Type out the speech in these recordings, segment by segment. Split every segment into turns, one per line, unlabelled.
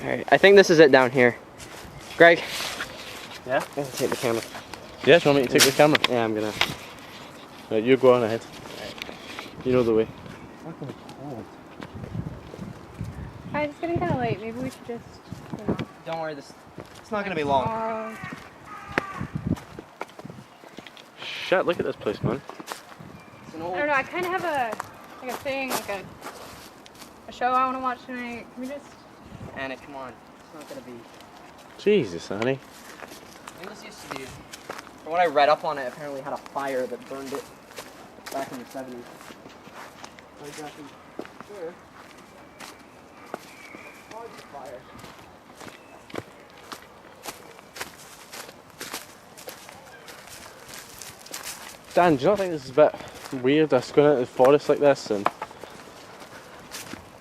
Alright, I think this is it down here. Greg?
Yeah?
I'm gonna take the camera.
Yeah, do you want me to take the camera?
Yeah, I'm gonna.
Right, you go on ahead. You know the way.
Guys, it's getting kind of late. Maybe we should just, you know.
Don't worry, it's not gonna be long.
Shit, look at this place, man.
It's an old...
I don't know, I kind of have a thing, like a show I want to watch tonight. Can we just...
Anna, come on. It's not gonna be...
Jesus, Annie.
I think this used to be... From what I read up on it, apparently had a fire that burned it back in the 70s. Not exactly sure. Fire.
Dan, do you not think this is a bit weird, us going into the forest like this? And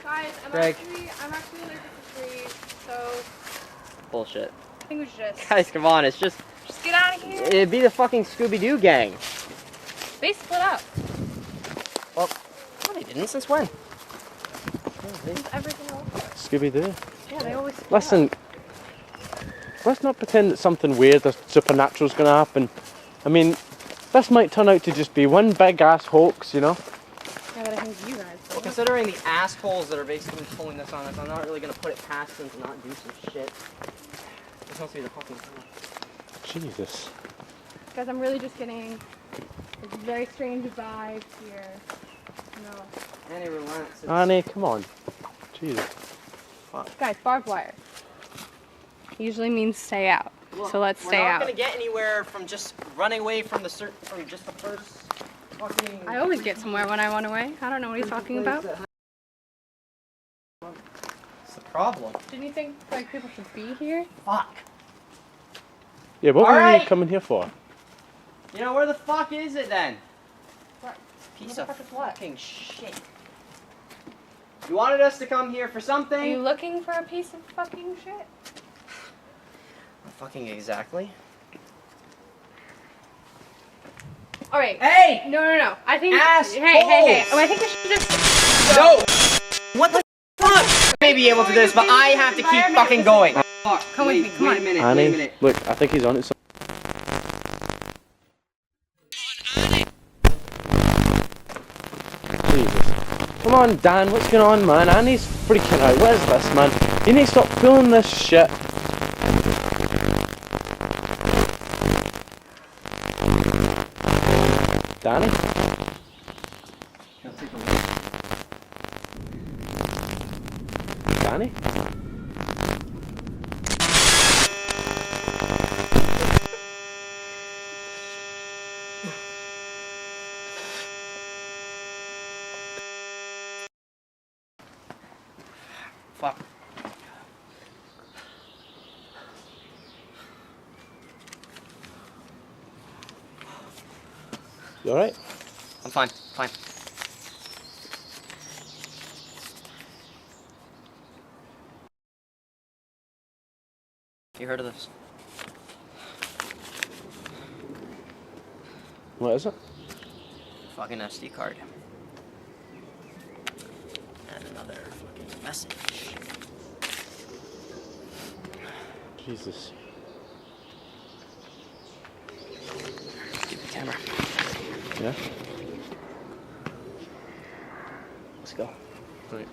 Guys,
Greg.
I'm actually allergic to trees, so
Bullshit.
I think we should just
Guys, come on, it's just
get out of here.
it'd be the fucking Scooby-Doo gang.
They split up.
Well, no, they didn't. Since when?
Since everything else.
Scooby-Doo.
Yeah, they always split
Listen,
up.
let's not pretend that something weird or supernatural's going to happen. I mean, this might turn out to just be one big ass hoax, you know?
Yeah, but I think you guys
Well,
will.
considering the assholes that are basically pulling this on us, I'm not really gonna put it past them to not do some shit. This must be the fucking thing.
Jesus.
Guys, I'm really just getting a very strange vibe here. No.
Annie, relents.
Annie, come on. Jesus.
Guys, barbed wire usually means stay out.
Look,
So let's stay
We're not
out.
gonna get anywhere from just running away from just the first fucking...
I always get somewhere when I run away. I don't know what he's talking about.
What's the problem?
Didn't you think like people should be here?
Fuck.
Yeah, what were you
Alright.
coming here for?
You know, where the fuck is it then?
What?
Piece
Where
of
the fuck is what?
fucking shit. You wanted us to come here for
Are
something?
you looking for a piece of fucking shit?
Fucking exactly.
Alright.
Hey!
No. I think.
Assholes!
Hey. Oh, I think we should just.
No! What the fuck? I may be able to do this, but I have to keep fucking going.
Come with me, come on.
Wait a minute,
Annie,
wait a minute.
look, I think he's on it. Jesus. Come on, Dan, what's going on, man? Annie's freaking out. What is this, man? You need to stop pulling this shit. Danny? Danny?
Fuck.
You alright?
I'm fine. You heard of this?
What is it?
Fucking SD card. And another fucking message.
Jesus.
Give the camera.
Yeah?
Let's go.
Right.